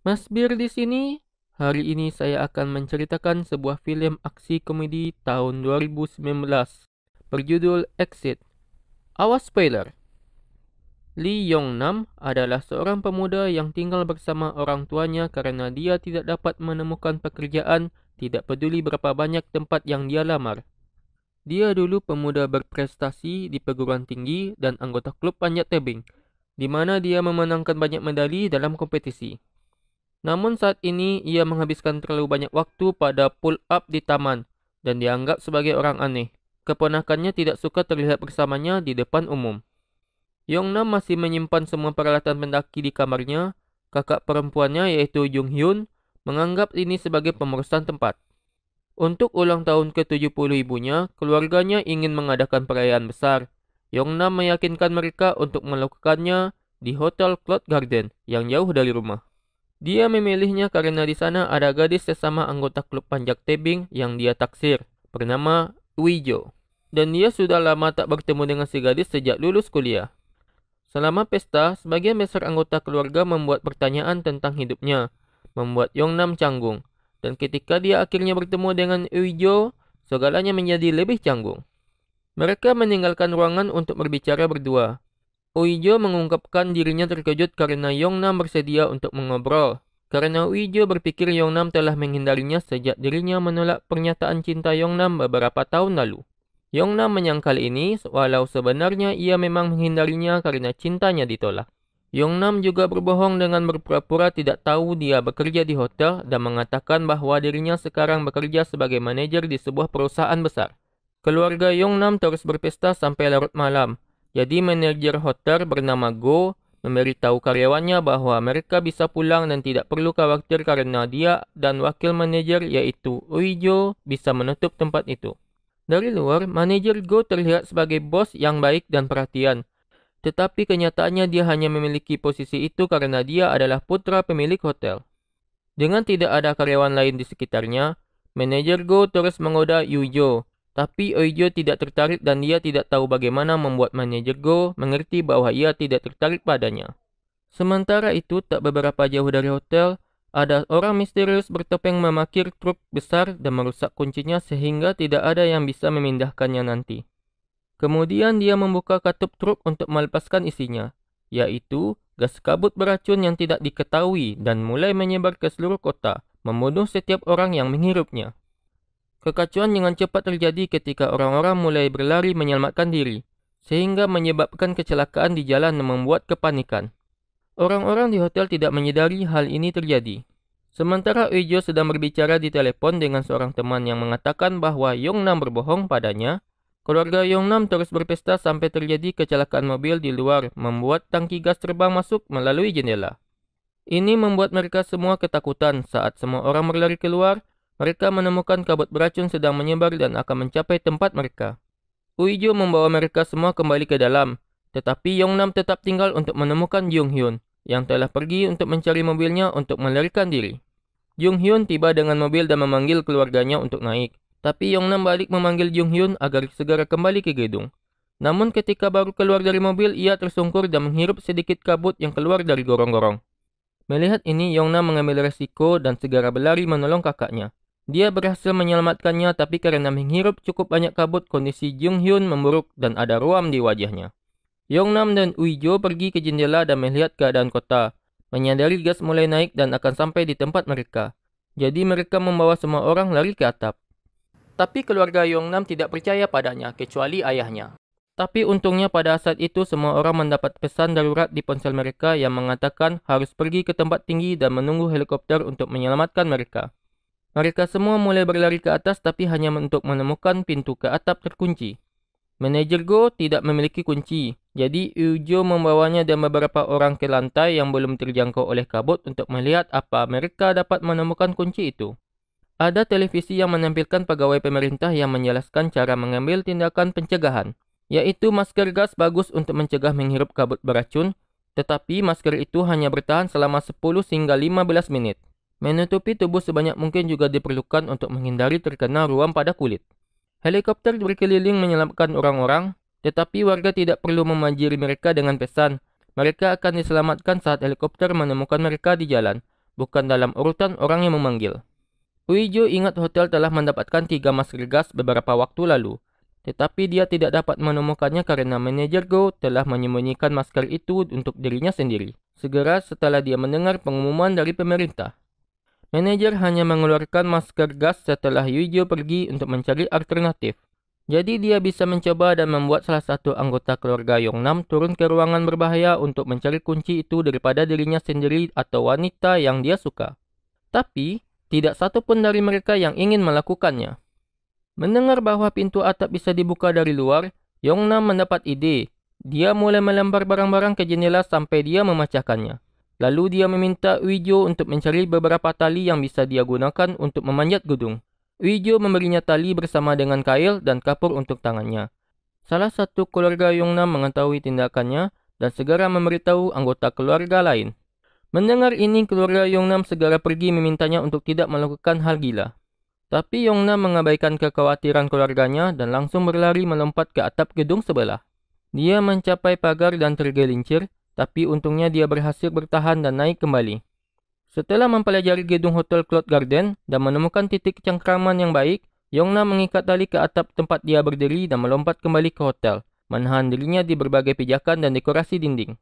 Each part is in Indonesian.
Mas Bir di sini. Hari ini saya akan menceritakan sebuah film aksi komedi tahun 2019 berjudul Exit. Awas spoiler. Lee Yong Nam adalah seorang pemuda yang tinggal bersama orang tuanya karena dia tidak dapat menemukan pekerjaan, tidak peduli berapa banyak tempat yang dia lamar. Dia dulu pemuda berprestasi di perguruan tinggi dan anggota klub panjat tebing, di mana dia memenangkan banyak medali dalam kompetisi. Namun saat ini ia menghabiskan terlalu banyak waktu pada pull-up di taman dan dianggap sebagai orang aneh. Keponakannya tidak suka terlihat bersamanya di depan umum. Yongnam masih menyimpan semua peralatan pendaki di kamarnya. Kakak perempuannya yaitu Jung Hyun menganggap ini sebagai pemerusan tempat. Untuk ulang tahun ke-70 ibunya, keluarganya ingin mengadakan perayaan besar. Yongnam meyakinkan mereka untuk melakukannya di Hotel Cloud Garden yang jauh dari rumah. Dia memilihnya karena di sana ada gadis sesama anggota klub panjat tebing yang dia taksir, bernama Uijo. Dan dia sudah lama tak bertemu dengan si gadis sejak lulus kuliah. Selama pesta, sebagian besar anggota keluarga membuat pertanyaan tentang hidupnya, membuat Yongnam canggung. Dan ketika dia akhirnya bertemu dengan Uijo, segalanya menjadi lebih canggung. Mereka meninggalkan ruangan untuk berbicara berdua. Uijo mengungkapkan dirinya terkejut karena Yongnam bersedia untuk mengobrol. Karena Uijo berpikir Yongnam telah menghindarinya sejak dirinya menolak pernyataan cinta Yongnam beberapa tahun lalu. Yongnam menyangkal ini, walau sebenarnya ia memang menghindarinya karena cintanya ditolak. Yongnam juga berbohong dengan berpura-pura tidak tahu dia bekerja di hotel dan mengatakan bahwa dirinya sekarang bekerja sebagai manajer di sebuah perusahaan besar. Keluarga Yongnam terus berpesta sampai larut malam. Jadi manajer hotel bernama Go memberitahu karyawannya bahwa mereka bisa pulang dan tidak perlu khawatir karena dia dan wakil manajer yaitu Uijo bisa menutup tempat itu. Dari luar, manajer Go terlihat sebagai bos yang baik dan perhatian. Tetapi kenyataannya dia hanya memiliki posisi itu karena dia adalah putra pemilik hotel. Dengan tidak ada karyawan lain di sekitarnya, manajer Go terus menggoda Uijo. Tapi Uijo tidak tertarik dan dia tidak tahu bagaimana membuat manajer Go mengerti bahwa ia tidak tertarik padanya. Sementara itu, tak beberapa jauh dari hotel, ada orang misterius bertopeng memakir truk besar dan merusak kuncinya sehingga tidak ada yang bisa memindahkannya nanti. Kemudian dia membuka katup truk untuk melepaskan isinya, yaitu gas kabut beracun yang tidak diketahui dan mulai menyebar ke seluruh kota, membunuh setiap orang yang menghirupnya. Kekacauan dengan cepat terjadi ketika orang-orang mulai berlari menyelamatkan diri, sehingga menyebabkan kecelakaan di jalan dan membuat kepanikan. Orang-orang di hotel tidak menyadari hal ini terjadi. Sementara Uijo sedang berbicara di telepon dengan seorang teman yang mengatakan bahwa Yongnam berbohong padanya, keluarga Yongnam terus berpesta sampai terjadi kecelakaan mobil di luar, membuat tangki gas terbang masuk melalui jendela. Ini membuat mereka semua ketakutan saat semua orang berlari keluar. Mereka menemukan kabut beracun sedang menyebar dan akan mencapai tempat mereka. Uijo membawa mereka semua kembali ke dalam, tetapi Yongnam tetap tinggal untuk menemukan Jung Hyun, yang telah pergi untuk mencari mobilnya untuk melarikan diri. Jung Hyun tiba dengan mobil dan memanggil keluarganya untuk naik, tapi Yongnam balik memanggil Jung Hyun agar segera kembali ke gedung. Namun ketika baru keluar dari mobil, ia tersungkur dan menghirup sedikit kabut yang keluar dari gorong-gorong. Melihat ini, Yongnam mengambil resiko dan segera berlari menolong kakaknya. Dia berhasil menyelamatkannya tapi karena menghirup cukup banyak kabut, kondisi Jung Hyun memburuk dan ada ruam di wajahnya. Yongnam dan Uijo pergi ke jendela dan melihat keadaan kota. Menyadari gas mulai naik dan akan sampai di tempat mereka. Jadi mereka membawa semua orang lari ke atap. Tapi keluarga Yongnam tidak percaya padanya kecuali ayahnya. Tapi untungnya pada saat itu semua orang mendapat pesan darurat di ponsel mereka yang mengatakan harus pergi ke tempat tinggi dan menunggu helikopter untuk menyelamatkan mereka. Mereka semua mulai berlari ke atas tapi hanya untuk menemukan pintu ke atap terkunci. Manajer Go tidak memiliki kunci, jadi Ujo membawanya dan beberapa orang ke lantai yang belum terjangkau oleh kabut untuk melihat apa mereka dapat menemukan kunci itu. Ada televisi yang menampilkan pegawai pemerintah yang menjelaskan cara mengambil tindakan pencegahan, yaitu masker gas bagus untuk mencegah menghirup kabut beracun, tetapi masker itu hanya bertahan selama 10 hingga 15 menit. Menutupi tubuh sebanyak mungkin juga diperlukan untuk menghindari terkena ruam pada kulit. Helikopter berkeliling menyelamatkan orang-orang, tetapi warga tidak perlu memanjiri mereka dengan pesan. Mereka akan diselamatkan saat helikopter menemukan mereka di jalan. bukan dalam urutan orang yang memanggil. Uijo ingat hotel telah mendapatkan 3 masker gas beberapa waktu lalu. Tetapi dia tidak dapat menemukannya karena manajer Go telah menyembunyikan masker itu untuk dirinya sendiri. Segera setelah dia mendengar pengumuman dari pemerintah. Manajer hanya mengeluarkan masker gas setelah Uijo pergi untuk mencari alternatif. Jadi dia bisa mencoba dan membuat salah satu anggota keluarga Yongnam turun ke ruangan berbahaya untuk mencari kunci itu daripada dirinya sendiri atau wanita yang dia suka. Tapi, tidak satu pun dari mereka yang ingin melakukannya. Mendengar bahwa pintu atap bisa dibuka dari luar, Yongnam mendapat ide. Dia mulai melempar barang-barang ke jendela sampai dia memecahkannya. Lalu dia meminta Uijo untuk mencari beberapa tali yang bisa dia gunakan untuk memanjat gedung. Uijo memberinya tali bersama dengan kail dan kapur untuk tangannya. Salah satu keluarga Yongnam mengetahui tindakannya dan segera memberitahu anggota keluarga lain. Mendengar ini, keluarga Yongnam segera pergi memintanya untuk tidak melakukan hal gila. Tapi Yongnam mengabaikan kekhawatiran keluarganya dan langsung berlari melompat ke atap gedung sebelah. Dia mencapai pagar dan tergelincir, tapi untungnya dia berhasil bertahan dan naik kembali. Setelah mempelajari gedung Hotel Cloud Garden dan menemukan titik cengkraman yang baik, Yongnam mengikat tali ke atap tempat dia berdiri dan melompat kembali ke hotel, menahan dirinya di berbagai pijakan dan dekorasi dinding.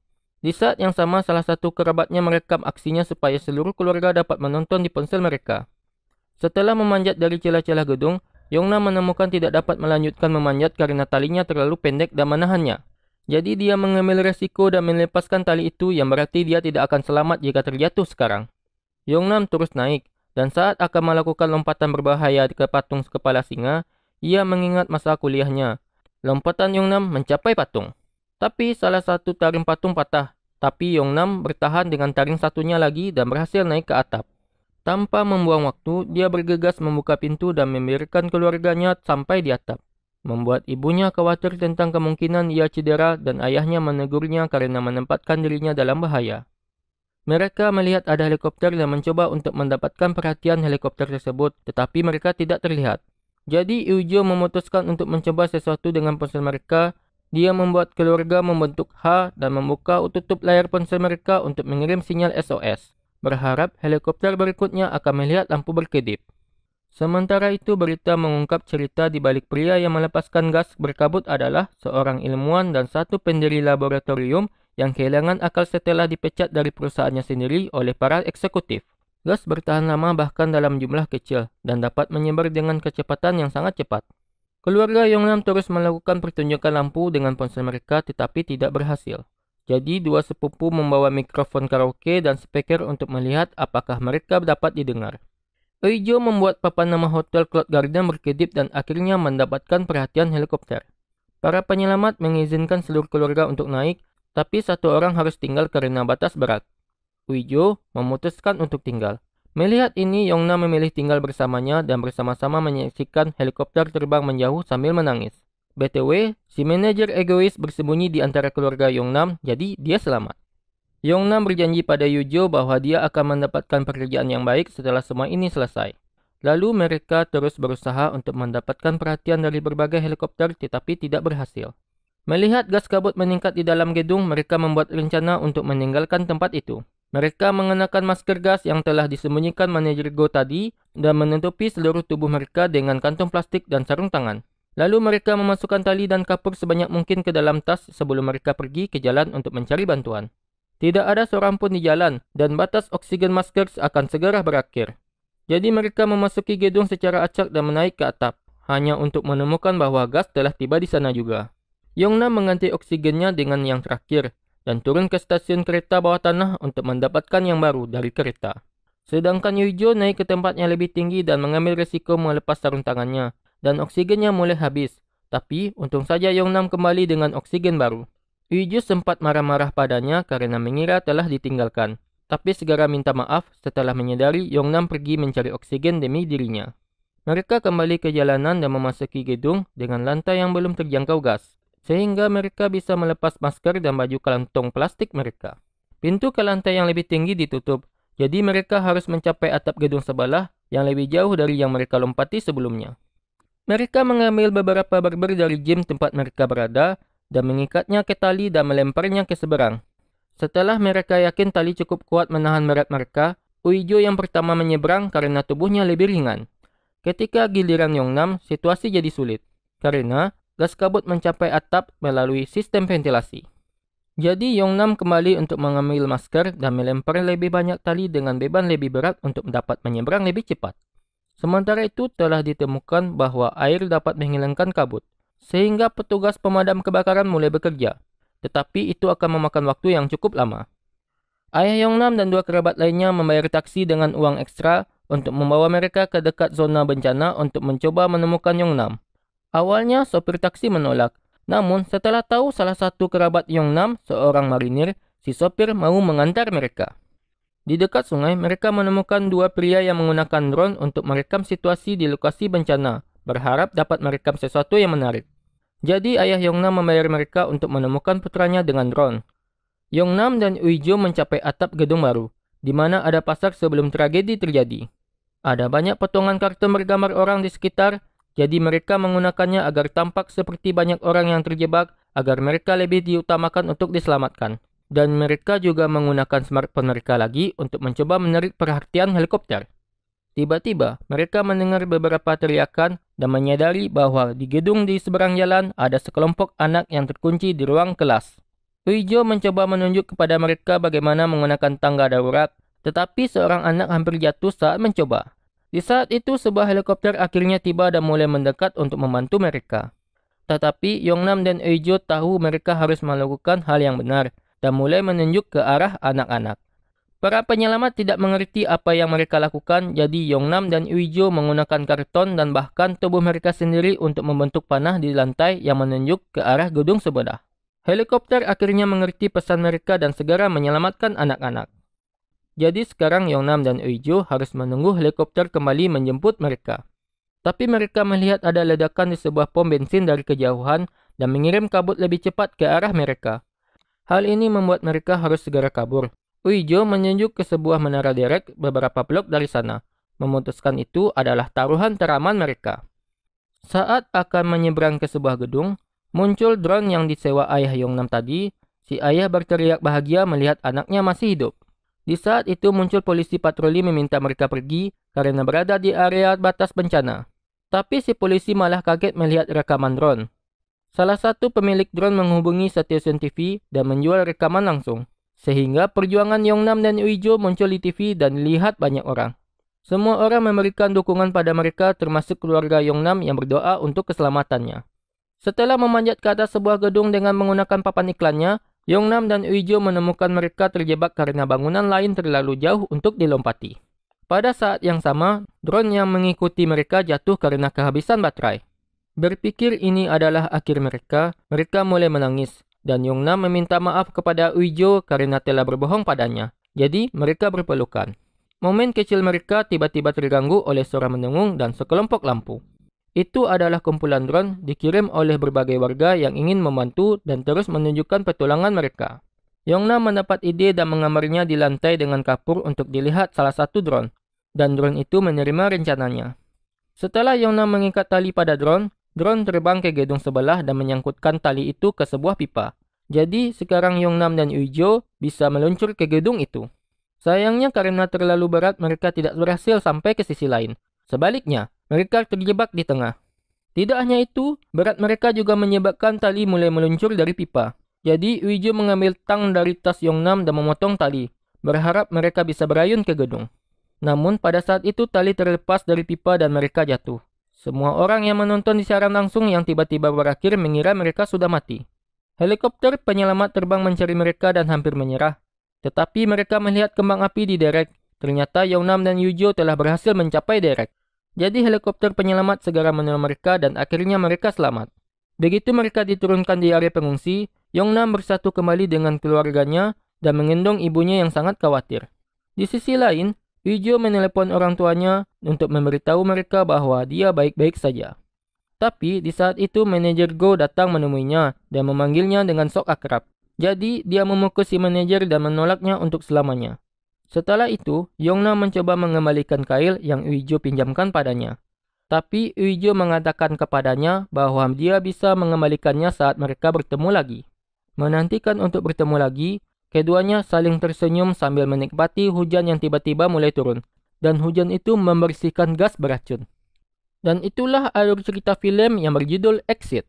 Di saat yang sama, salah satu kerabatnya merekam aksinya supaya seluruh keluarga dapat menonton di ponsel mereka. Setelah memanjat dari celah-celah gedung, Yongnam menemukan tidak dapat melanjutkan memanjat karena talinya terlalu pendek dan menahannya. Jadi dia mengambil resiko dan melepaskan tali itu yang berarti dia tidak akan selamat jika terjatuh sekarang. Yongnam terus naik, dan saat akan melakukan lompatan berbahaya ke patung kepala singa, ia mengingat masa kuliahnya. Lompatan Yongnam mencapai patung. Tapi salah satu taring patung patah, tapi Yongnam bertahan dengan taring satunya lagi dan berhasil naik ke atap. Tanpa membuang waktu, dia bergegas membuka pintu dan membiarkan keluarganya sampai di atap. Membuat ibunya khawatir tentang kemungkinan ia cedera dan ayahnya menegurnya karena menempatkan dirinya dalam bahaya. Mereka melihat ada helikopter dan mencoba untuk mendapatkan perhatian helikopter tersebut, tetapi mereka tidak terlihat. Jadi Uijo memutuskan untuk mencoba sesuatu dengan ponsel mereka. Dia membuat keluarga membentuk H dan membuka tutup layar ponsel mereka untuk mengirim sinyal SOS. Berharap helikopter berikutnya akan melihat lampu berkedip. Sementara itu, berita mengungkap cerita di balik pria yang melepaskan gas berkabut adalah seorang ilmuwan dan satu pendiri laboratorium yang kehilangan akal setelah dipecat dari perusahaannya sendiri oleh para eksekutif. Gas bertahan lama bahkan dalam jumlah kecil dan dapat menyebar dengan kecepatan yang sangat cepat. Keluarga Yongnam terus melakukan pertunjukan lampu dengan ponsel mereka tetapi tidak berhasil. Jadi dua sepupu membawa mikrofon karaoke dan speaker untuk melihat apakah mereka dapat didengar. Uijo membuat papan nama Hotel Cloud Garden berkedip dan akhirnya mendapatkan perhatian helikopter. Para penyelamat mengizinkan seluruh keluarga untuk naik, tapi satu orang harus tinggal karena batas berat. Uijo memutuskan untuk tinggal. Melihat ini, Yongnam memilih tinggal bersamanya dan bersama-sama menyaksikan helikopter terbang menjauh sambil menangis. BTW, si manajer egois bersembunyi di antara keluarga Yongnam, jadi dia selamat. Yongnam berjanji pada Uijo bahwa dia akan mendapatkan pekerjaan yang baik setelah semua ini selesai. Lalu mereka terus berusaha untuk mendapatkan perhatian dari berbagai helikopter tetapi tidak berhasil. Melihat gas kabut meningkat di dalam gedung, mereka membuat rencana untuk meninggalkan tempat itu. Mereka mengenakan masker gas yang telah disembunyikan manajer Go tadi dan menutupi seluruh tubuh mereka dengan kantong plastik dan sarung tangan. Lalu mereka memasukkan tali dan kapur sebanyak mungkin ke dalam tas sebelum mereka pergi ke jalan untuk mencari bantuan. Tidak ada seorang pun di jalan dan batas oksigen masker akan segera berakhir. Jadi mereka memasuki gedung secara acak dan menaik ke atap, hanya untuk menemukan bahwa gas telah tiba di sana juga. Yongnam mengganti oksigennya dengan yang terakhir dan turun ke stasiun kereta bawah tanah untuk mendapatkan yang baru dari kereta. Sedangkan Uijo naik ke tempatnya lebih tinggi dan mengambil resiko melepas sarung tangannya dan oksigennya mulai habis. Tapi untung saja Yongnam kembali dengan oksigen baru. Uijo sempat marah-marah padanya karena mengira telah ditinggalkan, tapi segera minta maaf setelah menyadari Yongnam pergi mencari oksigen demi dirinya. Mereka kembali ke jalanan dan memasuki gedung dengan lantai yang belum terjangkau gas, sehingga mereka bisa melepas masker dan baju kantong plastik mereka. Pintu ke lantai yang lebih tinggi ditutup, jadi mereka harus mencapai atap gedung sebelah yang lebih jauh dari yang mereka lompati sebelumnya. Mereka mengambil beberapa barber dari gym tempat mereka berada dan mengikatnya ke tali dan melemparnya ke seberang. Setelah mereka yakin tali cukup kuat menahan berat mereka, Uijo yang pertama menyeberang karena tubuhnya lebih ringan. Ketika giliran Yongnam, situasi jadi sulit karena gas kabut mencapai atap melalui sistem ventilasi. Jadi Yongnam kembali untuk mengambil masker dan melempar lebih banyak tali dengan beban lebih berat untuk dapat menyeberang lebih cepat. Sementara itu telah ditemukan bahwa air dapat menghilangkan kabut, sehingga petugas pemadam kebakaran mulai bekerja. Tetapi itu akan memakan waktu yang cukup lama. Ayah Yongnam dan 2 kerabat lainnya membayar taksi dengan uang ekstra untuk membawa mereka ke dekat zona bencana untuk mencoba menemukan Yongnam. Awalnya sopir taksi menolak, namun setelah tahu salah satu kerabat Yongnam, seorang marinir, si sopir mau mengantar mereka. Di dekat sungai, mereka menemukan 2 pria yang menggunakan drone untuk merekam situasi di lokasi bencana, berharap dapat merekam sesuatu yang menarik. Jadi ayah Yongnam membayar mereka untuk menemukan putranya dengan drone. Yongnam dan Uijo mencapai atap gedung baru, di mana ada pasar sebelum tragedi terjadi. Ada banyak potongan karton bergambar orang di sekitar, jadi mereka menggunakannya agar tampak seperti banyak orang yang terjebak agar mereka lebih diutamakan untuk diselamatkan. Dan mereka juga menggunakan smartphone mereka lagi untuk mencoba menarik perhatian helikopter. Tiba-tiba, mereka mendengar beberapa teriakan dan menyadari bahwa di gedung di seberang jalan ada sekelompok anak yang terkunci di ruang kelas. Uijo mencoba menunjuk kepada mereka bagaimana menggunakan tangga darurat, tetapi seorang anak hampir jatuh saat mencoba. Di saat itu, sebuah helikopter akhirnya tiba dan mulai mendekat untuk membantu mereka. Tetapi Yongnam dan Uijo tahu mereka harus melakukan hal yang benar dan mulai menunjuk ke arah anak-anak. Para penyelamat tidak mengerti apa yang mereka lakukan, jadi Yongnam dan Uijo menggunakan karton dan bahkan tubuh mereka sendiri untuk membentuk panah di lantai yang menunjuk ke arah gedung sebelah. Helikopter akhirnya mengerti pesan mereka dan segera menyelamatkan anak-anak. Jadi sekarang Yongnam dan Uijo harus menunggu helikopter kembali menjemput mereka. Tapi mereka melihat ada ledakan di sebuah pom bensin dari kejauhan dan mengirim kabut lebih cepat ke arah mereka. Hal ini membuat mereka harus segera kabur. Uijo menunjuk ke sebuah menara derek beberapa blok dari sana. Memutuskan itu adalah taruhan teraman mereka. Saat akan menyeberang ke sebuah gedung, muncul drone yang disewa ayah Yongnam tadi. Si ayah berteriak bahagia melihat anaknya masih hidup. Di saat itu muncul polisi patroli meminta mereka pergi karena berada di area batas bencana. Tapi si polisi malah kaget melihat rekaman drone. Salah satu pemilik drone menghubungi stasiun TV dan menjual rekaman langsung. Sehingga perjuangan Yongnam dan Uijo muncul di TV dan dilihat banyak orang. Semua orang memberikan dukungan pada mereka termasuk keluarga Yongnam yang berdoa untuk keselamatannya. Setelah memanjat ke atas sebuah gedung dengan menggunakan papan iklannya, Yongnam dan Uijo menemukan mereka terjebak karena bangunan lain terlalu jauh untuk dilompati. Pada saat yang sama, drone yang mengikuti mereka jatuh karena kehabisan baterai. Berpikir ini adalah akhir mereka mulai menangis, dan Yongnam meminta maaf kepada Uijo karena telah berbohong padanya. Jadi, mereka berpelukan. Momen kecil mereka tiba-tiba terganggu oleh suara mendengung dan sekelompok lampu. Itu adalah kumpulan drone dikirim oleh berbagai warga yang ingin membantu dan terus menunjukkan petualangan mereka. Yongnam mendapat ide dan menggambarnya di lantai dengan kapur untuk dilihat salah satu drone. Dan drone itu menerima rencananya. Setelah Yongnam mengikat tali pada drone terbang ke gedung sebelah dan menyangkutkan tali itu ke sebuah pipa. Jadi sekarang Yongnam dan Uijo bisa meluncur ke gedung itu. Sayangnya karena terlalu berat mereka tidak berhasil sampai ke sisi lain. Sebaliknya, mereka terjebak di tengah. Tidak hanya itu, berat mereka juga menyebabkan tali mulai meluncur dari pipa. Jadi, Uijo mengambil tang dari tas Yongnam dan memotong tali, berharap mereka bisa berayun ke gedung. Namun, pada saat itu tali terlepas dari pipa dan mereka jatuh. Semua orang yang menonton di siaran langsung yang tiba-tiba berakhir mengira mereka sudah mati. Helikopter penyelamat terbang mencari mereka dan hampir menyerah. Tetapi mereka melihat kembang api di derek. Ternyata Yongnam dan Uijo telah berhasil mencapai derek. Jadi helikopter penyelamat segera menolong mereka dan akhirnya mereka selamat. Begitu mereka diturunkan di area pengungsi, Yongnam bersatu kembali dengan keluarganya dan mengendong ibunya yang sangat khawatir. Di sisi lain, Uijo menelepon orang tuanya untuk memberitahu mereka bahwa dia baik-baik saja. Tapi di saat itu manajer Go datang menemuinya dan memanggilnya dengan sok akrab. Jadi dia memukul si manajer dan menolaknya untuk selamanya. Setelah itu, Yongnam mencoba mengembalikan kail yang Uijo pinjamkan padanya. Tapi Uijo mengatakan kepadanya bahwa dia bisa mengembalikannya saat mereka bertemu lagi. Menantikan untuk bertemu lagi, Keduanya saling tersenyum sambil menikmati hujan yang tiba-tiba mulai turun. Dan hujan itu membersihkan gas beracun. Dan itulah alur cerita film yang berjudul Exit.